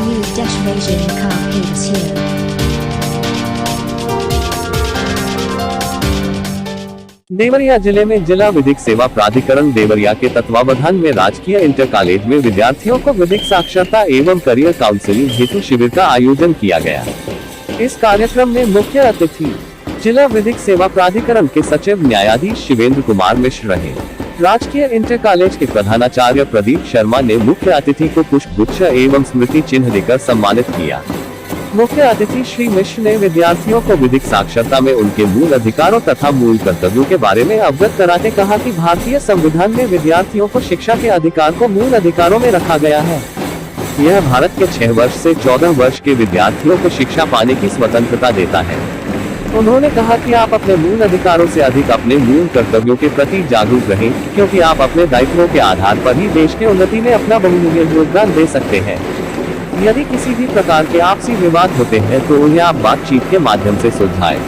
News-Beijing Ka Pages here. Deoria जिले में जिला विधिक सेवा प्राधिकरण देवरिया के तत्वावधान में राजकीय इंटर कॉलेज में विद्यार्थियों को विधिक साक्षरता एवं करियर काउंसलिंग हेतु शिविर का आयोजन किया गया। इस कार्यक्रम में मुख्य अतिथि जिला विधिक सेवा प्राधिकरण के सचिव न्यायाधीश शिवेंद्र कुमार मिश्र रहे। राजकीय इंटर कॉलेज के प्रधानाचार्य प्रदीप शर्मा ने मुख्य अतिथि को पुष्प गुच्छ एवं स्मृति चिन्ह देकर सम्मानित किया। मुख्य अतिथि श्री मिश्र ने विद्यार्थियों को विधिक साक्षरता में उनके मूल अधिकारों तथा मूल कर्तव्यों के बारे में अवगत कराते कहा कि भारतीय संविधान में विद्यार्थियों को शिक्षा के अधिकार को मूल अधिकारों में रखा गया है। यह भारत के 6 वर्ष से 14 वर्ष के विद्यार्थियों को शिक्षा पाने की स्वतंत्रता देता है। उन्होंने कहा कि आप अपने मूल अधिकारों से अधिक अपने मूल कर्तव्यों के प्रति जागरूक रहें, क्योंकि आप अपने दायित्वों के आधार पर ही देश की उन्नति में अपना बहुमूल्य योगदान दे सकते हैं। यदि किसी भी प्रकार के आपसी विवाद होते हैं तो उन्हें आप बातचीत के माध्यम से सुलझाएं,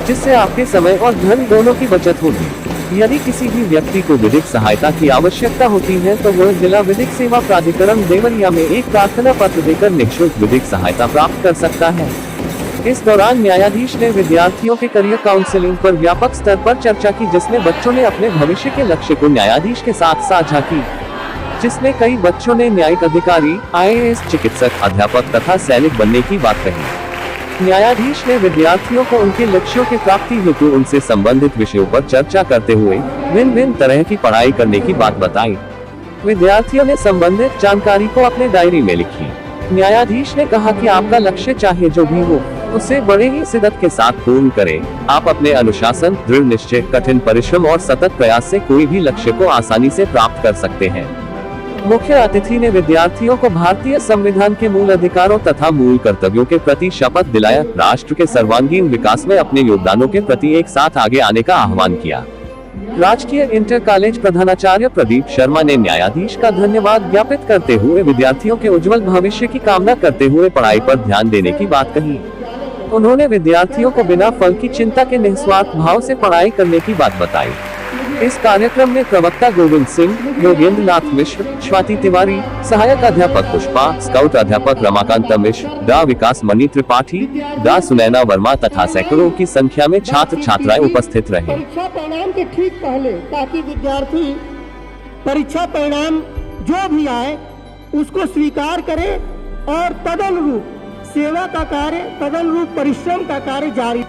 जिससे आपके समय और धन दोनों की बचत होगी। यदि किसी भी व्यक्ति को विधिक सहायता की आवश्यकता होती है तो वह जिला विधिक सेवा प्राधिकरण देवरिया में एक प्रार्थना पत्र देकर निःशुल्क विधिक सहायता प्राप्त कर सकता है। इस दौरान न्यायाधीश ने विद्यार्थियों के करियर काउंसलिंग पर व्यापक स्तर पर चर्चा की, जिसमें बच्चों ने अपने भविष्य के लक्ष्य को न्यायाधीश के साथ साझा की, जिसमें कई बच्चों ने न्यायिक अधिकारी, IAS, चिकित्सक, अध्यापक तथा सैनिक बनने की बात कही। न्यायाधीश ने विद्यार्थियों को उनके लक्ष्यों की प्राप्ति हेतु उनसे संबंधित विषयों पर चर्चा करते हुए भिन्न भिन्न तरह की पढ़ाई करने की बात बताई। विद्यार्थियों ने संबंधित जानकारी को अपने डायरी में लिखी। न्यायाधीश ने कहा कि आपका लक्ष्य चाहे जो भी हो, उसे बड़े ही शिद्दत के साथ पूर्ण करें। आप अपने अनुशासन, दृढ़ निश्चय, कठिन परिश्रम और सतत प्रयास से कोई भी लक्ष्य को आसानी से प्राप्त कर सकते हैं। मुख्य अतिथि ने विद्यार्थियों को भारतीय संविधान के मूल अधिकारों तथा मूल कर्तव्यों के प्रति शपथ दिलाया। राष्ट्र के सर्वांगीण विकास में अपने योगदानों के प्रति एक साथ आगे आने का आह्वान किया। राजकीय इंटर कॉलेज प्रधानाचार्य प्रदीप शर्मा ने न्यायाधीश का धन्यवाद ज्ञापित करते हुए विद्यार्थियों के उज्जवल भविष्य की कामना करते हुए पढ़ाई पर ध्यान देने की बात कही। उन्होंने विद्यार्थियों को बिना फल की चिंता के निस्वार्थ भाव से पढ़ाई करने की बात बताई। इस कार्यक्रम में प्रवक्ता गोविंद सिंह, योगेंद्र नाथ मिश्र, स्वाति तिवारी, सहायक अध्यापक पुष्पा, स्काउट अध्यापक रमाकांत मिश्र, डा विकास मणि त्रिपाठी, डा सुनैना वर्मा तथा सैकड़ों की संख्या में छात्र छात्राएं उपस्थित रहे। परीक्षा परिणाम के ठीक पहले, ताकि विद्यार्थी परीक्षा परिणाम जो भी आए उसको स्वीकार करे और तदनुरूप सेवा का कार्य, तदनुरूप परिश्रम का कार्य जारी।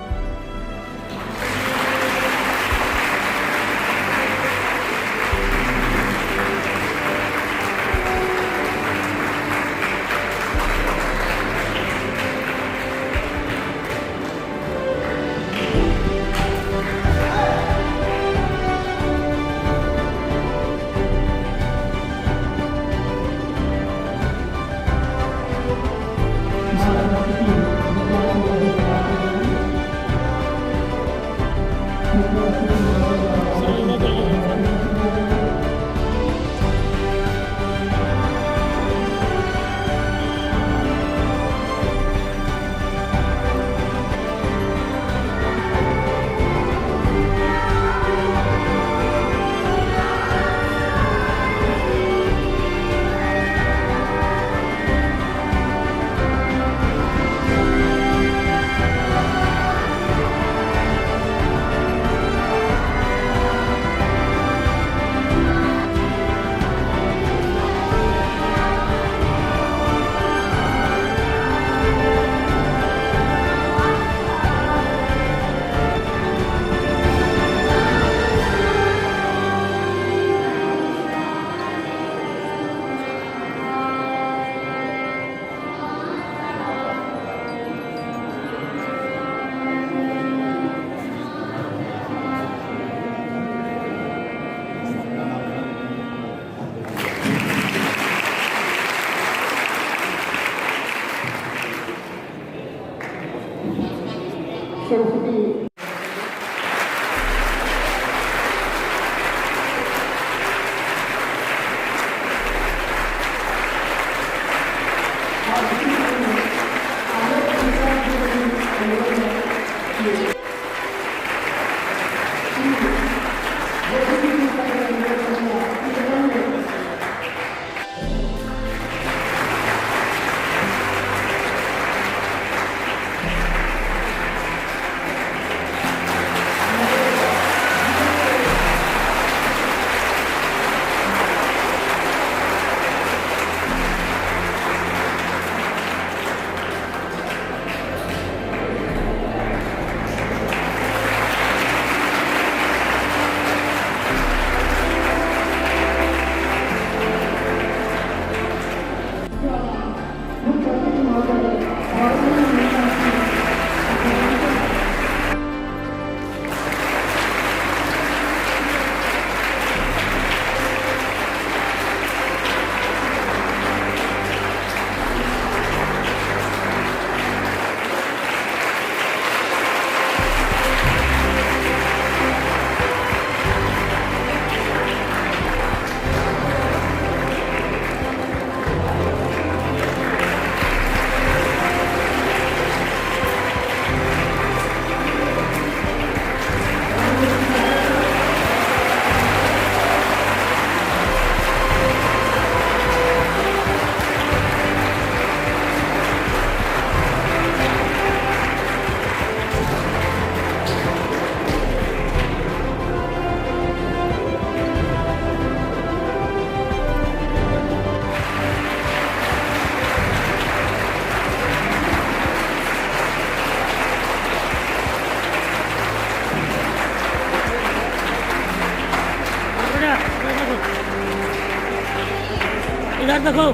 इधर देखो।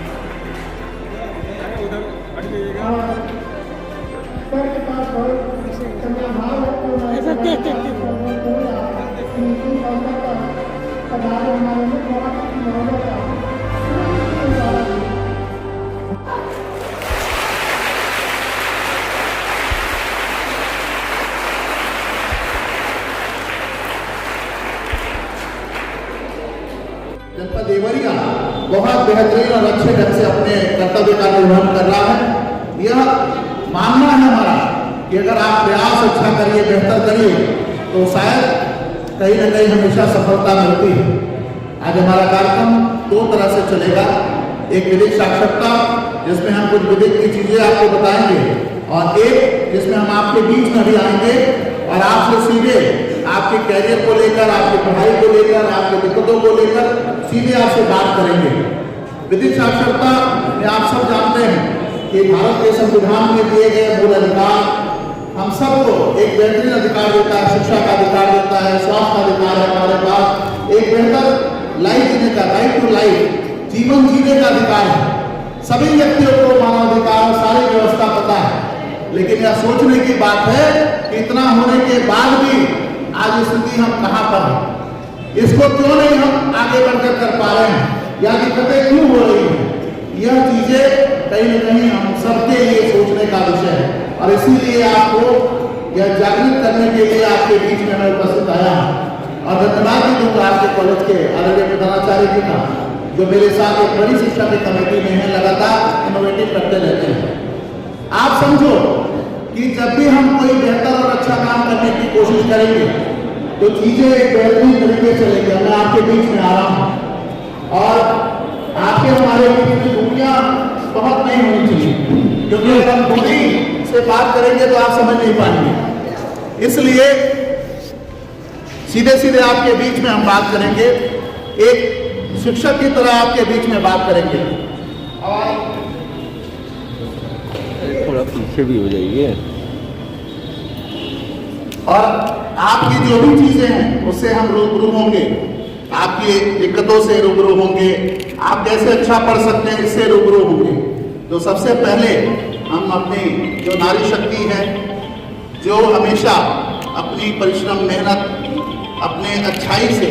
सर के पास बहुत संभाव है तो ऐसा देख हमारे में बहुत जनपद देवरिया बहुत बेहतरीन और अच्छे ढंग से अपने कर्तव्य का निर्वहन कर रहा है। यह मानना है हमारा कि अगर आप प्रयास अच्छा करिए, बेहतर करिए, तो शायद कहीं न कहीं हमेशा सफलता मिलती है। आज हमारा कार्यक्रम दो तरह से चलेगा। एक विधिक साक्षरता जिसमें हम कुछ विधिक की चीजें आपको बताएंगे, और एक जिसमें हम आपके बीच में भी आएंगे और आपसे सीधे आपके कैरियर को लेकर, आपकी पढ़ाई को लेकर, आपके दिक्कतों को लेकर सीधे आपसे बात करेंगे। विधिक साक्षरता में आप सब जानते हैं कि भारत के संविधान में दिए गए मूल अधिकार हम सबको एक बेहतरीन अधिकार देता है। शिक्षा का अधिकार देता है, स्वास्थ्य का अधिकार है, हमारे पास एक बेहतर लाइफ जीने का, राइट टू लाइफ, जीवन जीने का अधिकार है। सभी व्यक्तियों को मानवाधिकार और सारी व्यवस्था पता है, लेकिन यह सोचने की बात है कि इतना होने के बाद भी आज स्थिति हम कहां पर हैं, इसको क्यों नहीं हम आगे बढ़कर कर पा रहे हैं, या दिक्कतें क्यों हो रही हैं। यह चीजें कहीं न कहीं हम सबके लिए सोचने का विषय है, और इसीलिए आपको यह जागृत करने के लिए आपके बीच में मैं उपस्थित आया हूँ। और धन्यवाद भी दूंगा आपके कॉलेज के आदरणीय प्रधानाचार्य जी का, जो मेरे साथ एक बड़ी शिक्षा की कमेटी में है, लगातार इनोवेटिव करते रहते हैं। आप समझो कि जब भी हम कोई बेहतर और अच्छा काम करने की कोशिश करेंगे तो चीजें एक बेहतरीन तरीके से चलेंगी। मैं आपके बीच में आ रहा हूँ, और आपके हमारे बीच में दुनिया बहुत नहीं होनी चाहिए, क्योंकि अगर हम दूरी से बात करेंगे तो आप समझ नहीं पाएंगे। इसलिए सीधे सीधे आपके बीच में हम बात करेंगे, एक शिक्षक की तरह आपके बीच में बात करेंगे। और थोड़ा पीछे भी हो जाइए। और आपकी जो भी चीजें हैं उससे हम रूबरू होंगे, आपकी दिक्कतों से रूबरू होंगे, आप कैसे अच्छा पढ़ सकते हैं इससे रूबरू होंगे। तो सबसे पहले हम अपनी जो नारी शक्ति है, जो हमेशा अपनी परिश्रम, मेहनत, अपने अच्छाई से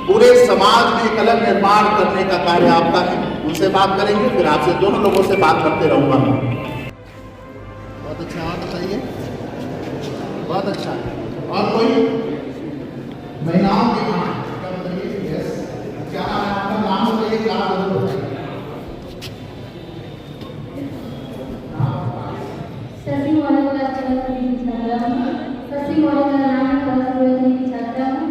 पूरे समाज में एक अलग निर्माण करने का कार्य आपका है, उनसे बात करेंगे। फिर आपसे दोनों लोगों से बात करते रहूंगा मैं। बहुत अच्छा, और बताइए। बहुत अच्छा। और कोई महिलाओं के नाम क्या बताइए? यस, क्या नाम है आपका? नाम बताइए, क्या बताइए? ससी मॉडल क्लास की छात्रा हूँ। ससी मॉडल का नाम है, क्लास 12 की छात्रा हूँ।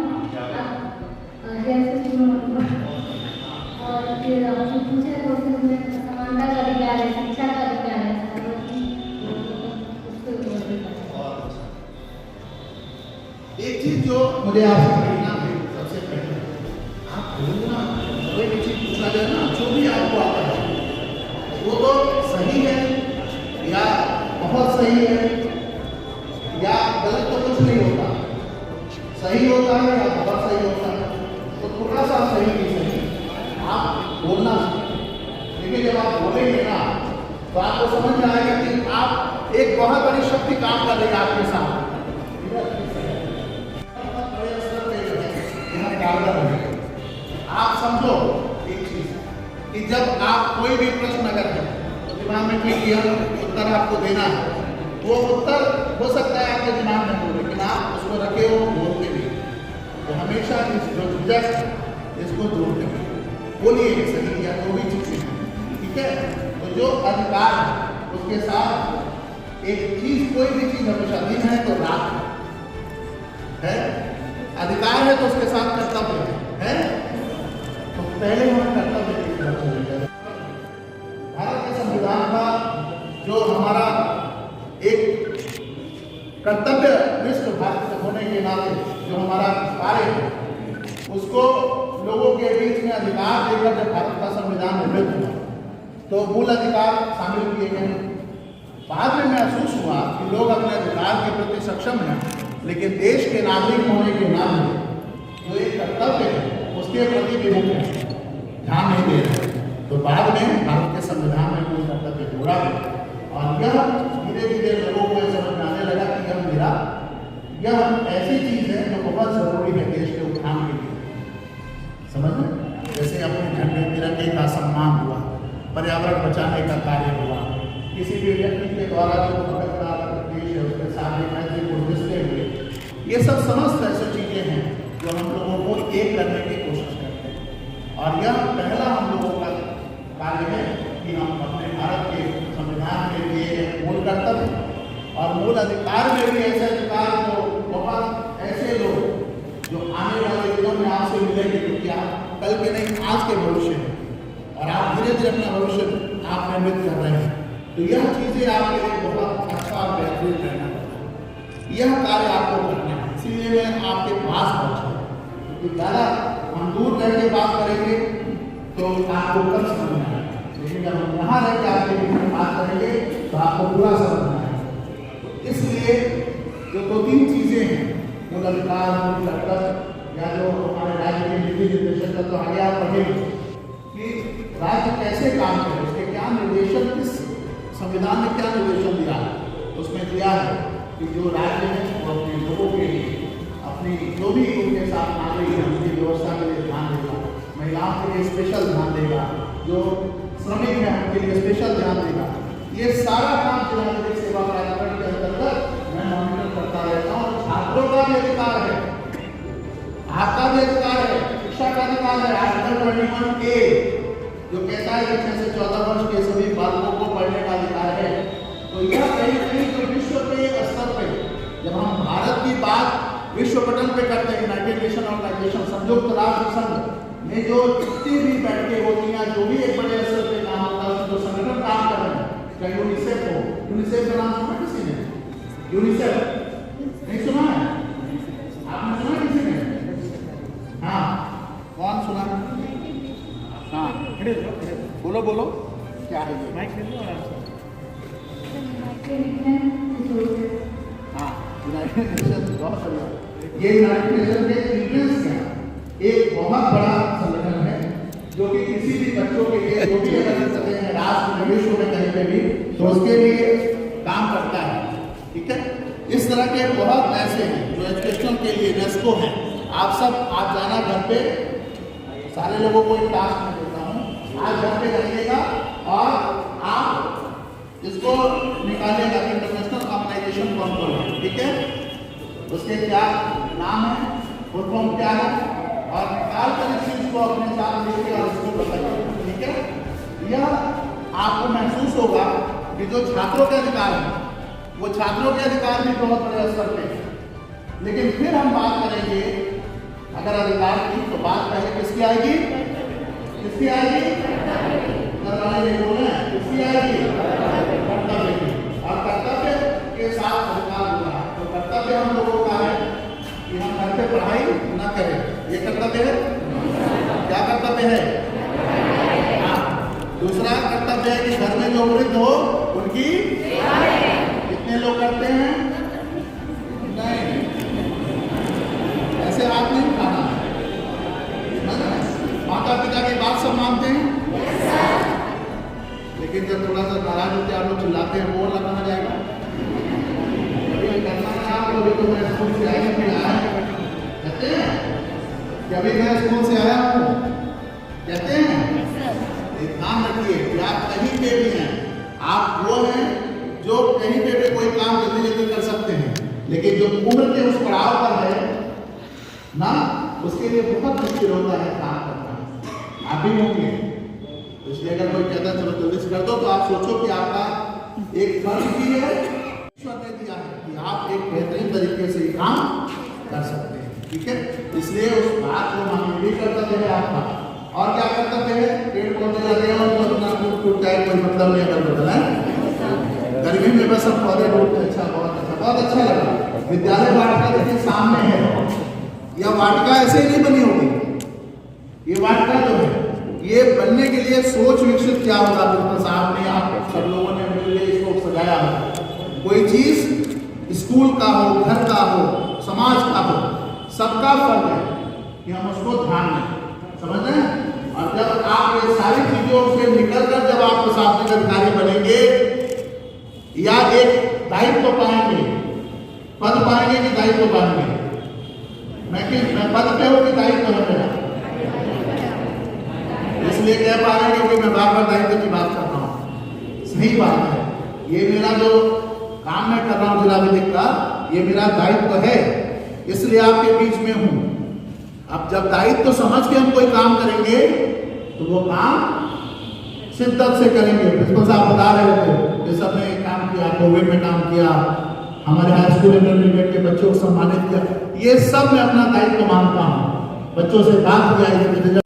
और फिर आपसे पूछे तो समानता का अधिकार है, शिक्षा का अधिकार है। एक चीज जो मुझे आपसे कहना है, सबसे पहले आप बोलना, कोई भी चीज पूछा जाए ना, जो भी आपको आता है वो तो सही है या बहुत सही है या गलत, तो कुछ नहीं होता। सही होता है या बहुत सही होता है, तो थोड़ा सा सही नहीं सही आप बोलना सीखें। लेकिन जब आप बोलेंगे ना तो आपको समझ में आएगा कि आप एक बहुत बड़ी शक्ति काम कर रही है आपके साथ। आप समझो एक चीज कि जब आप कोई भी प्रश्न अगर है तो दिमाग में ठीक किया उत्तर आपको देना है, वो उत्तर हो सकता है आपके दिमाग में हो, लेकिन आप उसको रखे हो बोलते भी, तो हमेशा इस जो जस्ट इसको जोड़ते हैं, बोलिए सही या जो भी चीजें, ठीक है। तो जो अधिकार है उसके साथ एक चीज, कोई भी चीज हमेशा दिन है तो रात है, अधिकार है तो उसके साथ कर्तव्य है। तो पहले हम कर्तव्य की तरफ चलेंगे। भारत के संविधान का जो हमारा एक कर्तव्य विश्व भारत होने के नाते जो हमारा कार्य है, उसको लोगों के बीच में अधिकार देकर जब भारत का संविधान निर्मित हुआ तो मूल अधिकार शामिल किए गए। बाद में महसूस हुआ कि लोग अपने अधिकार के प्रति सक्षम हैं, लेकिन देश के नागरिक होने के नाते जो एक कर्तव्य है उसके प्रति भी ध्यान नहीं दे रहे। तो बाद में यह धीरे धीरे लोगों को समझ में आने लगा कि यह ऐसी चीज है जो बहुत जरूरी है देश के उत्थान के लिए। समझ में, जैसे अपने झंडे तिरंगे का सम्मान हुआ, पर्यावरण बचाने का कार्य हुआ, किसी भी व्यक्ति के द्वारा जो देश है उसके साथ एक मैत्रीपूर्ण रिश्ते हुए, ये सब समस्त ऐसी चीजें हैं जो हम लोगों को एक करने की कोशिश करते हैं। और यह पहला हम लोगों का कार्य है कि हम अपने भारत के संविधान के लिए मूल कर्तव्य और मूल अधिकार में भी ऐसे अधिकार जो बहुत ऐसे लोग जो आने वाले दिनों में आपसे मिलेंगे, क्योंकि आप कल के नहीं आज के भविष्य हैं और आप धीरे धीरे अपना भविष्य आप निर्मित कर रहे हैं, तो यह चीजें आपके लिए बहुत अच्छा और बेहतरीन रहना चाहिए। यह कार्य आपको करना है, इसीलिए मैं आपके पास पहुंचा, क्योंकि ज़्यादा हम दूर रह के बात करेंगे तो आपको कम समझ में आएगा, लेकिन जब हम यहाँ रह के आपके बीच में बात करेंगे तो आपको पूरा समझ में आएगा। इसलिए जो 2-3 चीजें हैं, मूल अधिकार, मूल कर्तव्य, या जो हमारे राज्य के नीति निर्देशक तो आगे आप पढ़ेंगे कि राज्य कैसे काम करे, उसके क्या निर्देशन, किस संविधान ने क्या निर्देशन दिया है। उसमें दिया है कि जो राज्य है वो अपने लोगों के लिए, अपनी जो भी उनके साथ नागरिक है उनकी व्यवस्था के लिए ध्यान देगा, महिलाओं के लिए स्पेशल ध्यान देगा, जो श्रमिक है उनके लिए स्पेशल ध्यान देगा। ये सारा काम जिला विधिक सेवा प्राधिकरण के अंतर्गत मैं मॉनिटर करता रहता हूँ। छात्रों का भी अधिकार है, आपका भी अधिकार है, शिक्षा का अधिकार है। आर्टिकल 21A जो कहता है कि 6 से 14 वर्ष के सभी बालकों को पढ़ने का अधिकार है। तो यह कहीं कहीं जो विश्व के स्तर पे जब हम भारत की बात विश्व पटल पे करते हैं, यूनाइटेड नेशन ऑर्गेनाइजेशन, संयुक्त राष्ट्र संघ में जो जितनी भी बैठकें होती हैं, जो भी एक बड़े स्तर पे काम होता है, जो संगठन काम कर रहे हैं, चाहे यूनिसेफ हो, यूनिसेफ का नाम सुना किसी ने? यूनिसेफ नहीं सुना है? आपने सुना किसी ने? हाँ, कौन सुना? हाँ, बोलो बोलो, क्या है ये? माइक ले लो आराम से। हाँ, यूनाइटेड नेशन, बहुत बढ़िया। ये यूनाइटेड नेशन के चिल्ड्रंस का एक बहुत बड़ा संगठन है जो कि किसी भी बच्चों के लिए जो भी अगर सकते हैं राष्ट्र में, विश्व में कहीं पे भी, तो उसके लिए काम करता है। ठीक है, इस तरह के बहुत ऐसे हैं जो एजुकेशन के लिए यूनेस्को है। आप सब आप जाना घर पे, सारे लोगों को एक टास्क में देता हूँ, आज घर पे जाइएगा और आप इसको निकालेगा कि इंटरनेशनल ऑर्गेनाइजेशन कौन कौन है। ठीक है, उसके क्या नाम है, फुल फॉर्म क्या है, और निकाल कर इस चीज को अपने साथ लेके और इसको बताइए। ठीक है, यह आपको महसूस होगा कि जो छात्रों के अधिकार है वो छात्रों के अधिकार भी बहुत बड़े स्तर पे है। लेकिन फिर हम बात करेंगे अगर अधिकार की, तो बात पहले किसकी आएगी? किसकी आएगी? किसकी आएगी? कर्तव्य की। और कर्तव्य के साथ अधिकार होगा। तो कर्तव्य हम लोगों का है कि हम घर पे पढ़ाई न करें, ये कर्तव्य है। क्या कर्तव्य है? दूसरा कर्तव्य है कि घर में जो वृद्ध हो उनकी कितने लोग करते हैं? नहीं, ऐसे हाथ नहीं उठाना है। माता पिता की बात सब मानते हैं, लेकिन जब थोड़ा सा नाराज होते आप लोग चिल्लाते हैं, वो लगाना जाएगा। करना है आप लोग, तो मैं स्कूल से आया कहते हैं कि अभी मैं स्कूल से आया हूँ, कहते हैं। ध्यान रखिए कि आप कहीं पे भी हैं, आप वो हैं जो कहीं पे भी कोई काम जल्दी जल्दी कर सकते हैं, लेकिन जो उम्र के उस पड़ाव पर है ना, उसके लिए बहुत मुश्किल होता है काम करना। आप भी होंगे, इसलिए अगर कोई कहता है चलो जल्दी से कर दो, तो आप सोचो कि आपका एक फर्ज भी है, ईश्वर ने दिया है कि आप एक बेहतरीन तरीके से काम कर सकते हैं। ठीक है, इसलिए उस बात को हम भी कर्तव्य है आपका। और क्या कर्तव्य है? पेड़ पौधे लगे हो तो अपना टूट जाए, कोई मतलब नहीं अगर बदला है। गर्मी में बस सब पौधे टूटते, अच्छा, बहुत अच्छा लगा। विद्यालय वाटिका देखिए सामने है, यह वाटिका ऐसे ही नहीं बनी होगी। ये वाटिका जो है ये बनने के लिए सोच विकसित क्या होगा, डॉक्टर साहब ने, आप सब लोगों ने मिलकर इसको सजाया हो। कोई चीज स्कूल का हो, घर का हो, समाज का हो, सबका फर्ज है कि हम उसको ध्यान दें। समझ रहे हैं? और जब आप ये सारी चीजों से निकलकर जब आप प्रशासनिक अधिकारी बनेंगे या एक दायित्व पाएंगे, पद पाएंगे कि दायित्व पाएंगे? मैं पद पे हूँ कि दायित्व है मेरा? इसलिए कह पा रहे हैं क्योंकि मैं बार बार दायित्व की बात कर रहा हूँ। सही बात है, ये मेरा जो काम मैं कर रहा हूँ जिला विधिक का, ये मेरा दायित्व है, इसलिए आपके बीच में हूँ। अब जब दायित्व समझ के हम कोई काम करेंगे तो वो काम शिद्दत से करेंगे। प्रिंसिपल साहब बता रहे थे कि सबने काम किया, कोविड में काम किया, हमारे हाई स्कूल इंटरमीडिएट के बच्चों को सम्मानित किया, ये सब मैं अपना दायित्व मानता हूँ। बच्चों से बात किया,